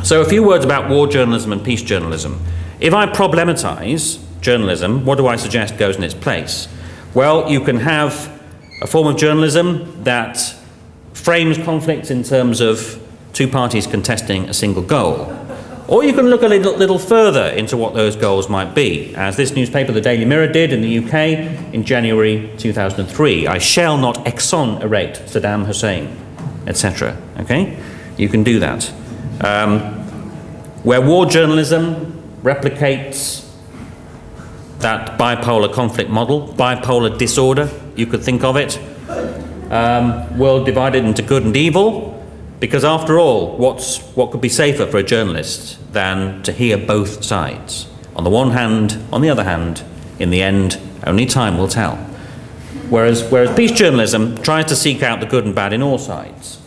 So a few words about war journalism and peace journalism. If I problematize journalism, what do I suggest goes in its place? Well, you can have a form of journalism that frames conflicts in terms of two parties contesting a single goal. Or you can look a little further into what those goals might be, as this newspaper, the Daily Mirror, did in the UK in January 2003. I shall not exonerate Saddam Hussein, etc. Okay? You can do that. Where war journalism replicates that bipolar conflict model, bipolar disorder, you could think of it, world divided into good and evil, because after all, what could be safer for a journalist than to hear both sides? On the one hand, on the other hand, in the end, only time will tell. Whereas peace journalism tries to seek out the good and bad in all sides.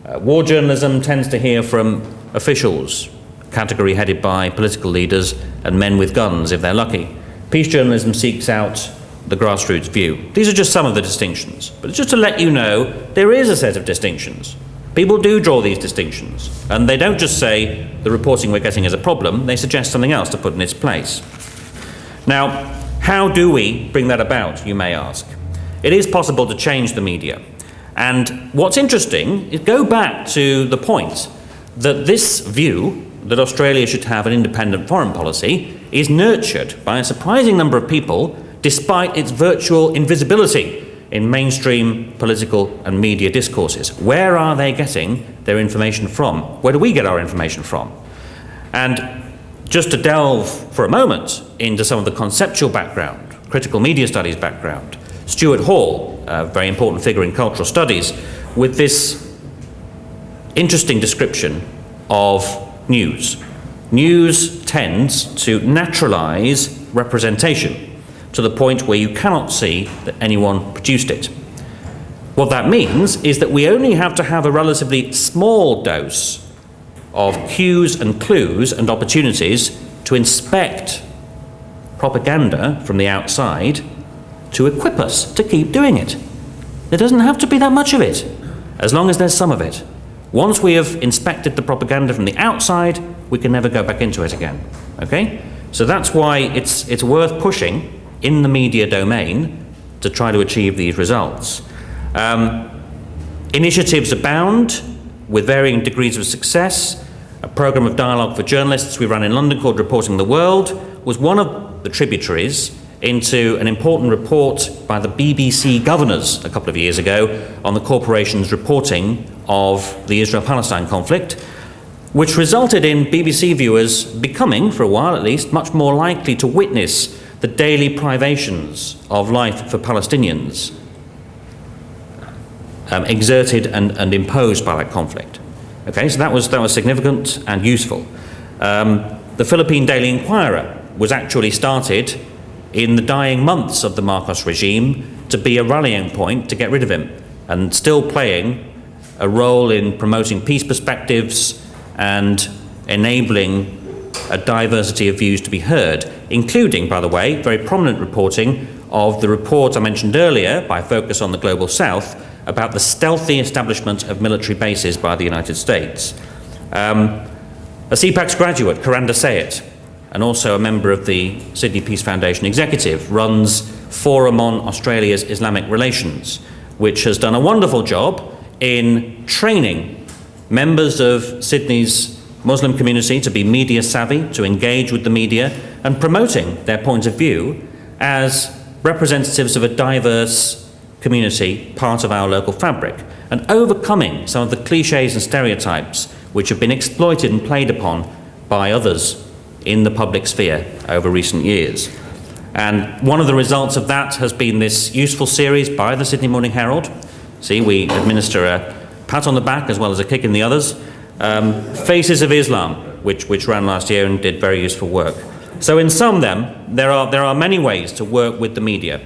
War journalism tends to hear from officials, category headed by political leaders and men with guns if they're lucky. Peace journalism seeks out the grassroots view. These are just some of the distinctions, but just to let you know, there is a set of distinctions. People do draw these distinctions, and they don't just say the reporting we're getting is a problem, they suggest something else to put in its place. Now, how do we bring that about, you may ask? It is possible to change the media. And what's interesting is go back to the point that this view that Australia should have an independent foreign policy is nurtured by a surprising number of people despite its virtual invisibility in mainstream political and media discourses. Where are they getting their information from? Where do we get our information from? And just to delve for a moment into some of the conceptual background, critical media studies background, Stuart Hall, a very important figure in cultural studies, with this interesting description of news. News tends to naturalize representation to the point where you cannot see that anyone produced it. What that means is that we only have to have a relatively small dose of cues and clues and opportunities to inspect propaganda from the outside to equip us to keep doing it. There doesn't have to be that much of it, as long as there's some of it. Once we have inspected the propaganda from the outside, we can never go back into it again. Okay? So that's why it's worth pushing in the media domain to try to achieve these results. Initiatives abound with varying degrees of success. A programme of dialogue for journalists we run in London called Reporting the World was one of the tributaries into an important report by the BBC governors a couple of years ago on the corporation's reporting of the Israel-Palestine conflict, which resulted in BBC viewers becoming, for a while at least, much more likely to witness the daily privations of life for Palestinians exerted and imposed by that conflict. Okay, so that was significant and useful. The Philippine Daily Inquirer was actually started in the dying months of the Marcos regime to be a rallying point to get rid of him, and still playing a role in promoting peace perspectives and enabling a diversity of views to be heard, including, by the way, very prominent reporting of the report I mentioned earlier by Focus on the Global South about the stealthy establishment of military bases by the United States. A CPAC's graduate, Karanda Sayed, and also a member of the Sydney Peace Foundation executive, runs Forum on Australia's Islamic Relations, which has done a wonderful job in training members of Sydney's Muslim community to be media savvy, to engage with the media, and promoting their point of view as representatives of a diverse community, part of our local fabric, and overcoming some of the cliches and stereotypes which have been exploited and played upon by others in the public sphere over recent years. And one of the results of that has been this useful series by the Sydney Morning Herald. See, we administer a pat on the back as well as a kick in the others. Faces of Islam, which ran last year and did very useful work. So in sum then, there are many ways to work with the media.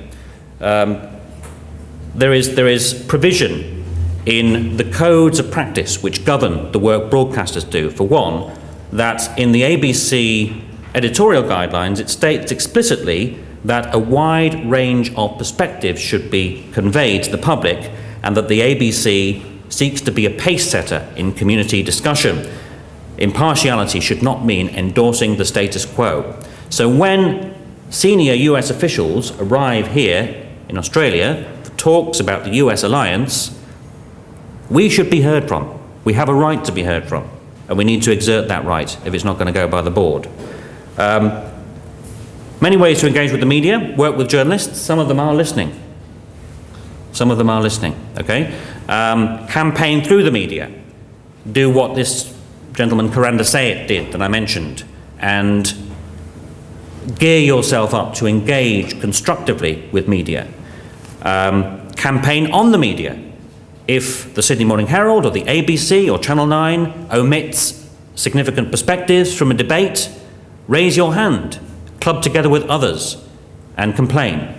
There is provision in the codes of practice which govern the work broadcasters do. For one, that in the ABC editorial guidelines, it states explicitly that a wide range of perspectives should be conveyed to the public, and that the ABC seeks to be a pace setter in community discussion. Impartiality should not mean endorsing the status quo. So when senior US officials arrive here in Australia for talks about the US alliance, we should be heard from. We have a right to be heard from, and we need to exert that right if it's not going to go by the board. Many ways to engage with the media: work with journalists. Some of them are listening. Some of them are listening, okay? Campaign through the media. Do what this gentleman Karanda Sayed did that I mentioned, and gear yourself up to engage constructively with media. Campaign on the media. If the Sydney Morning Herald or the ABC or Channel 9 omits significant perspectives from a debate, raise your hand, club together with others and complain.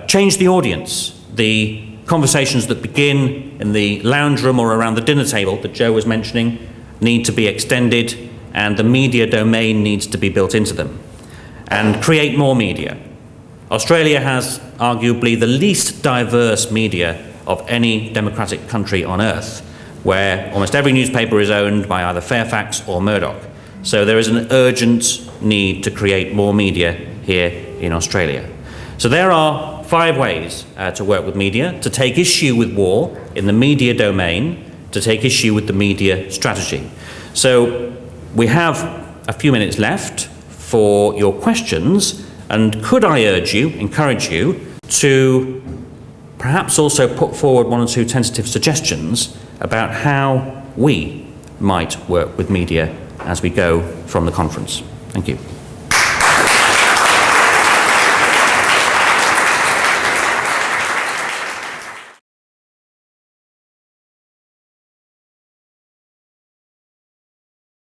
Change the audience. The conversations that begin in the lounge room or around the dinner table that Joe was mentioning need to be extended, and the media domain needs to be built into them. And create more media. Australia has arguably the least diverse media of any democratic country on earth, where almost every newspaper is owned by either Fairfax or Murdoch. So there is an urgent need to create more media here in Australia. So there are 5 ways to work with media: to take issue with war in the media domain, to take issue with the media strategy. So we have a few minutes left for your questions, and could I encourage you to perhaps also put forward 1 or 2 tentative suggestions about how we might work with media as we go from the conference. Thank you.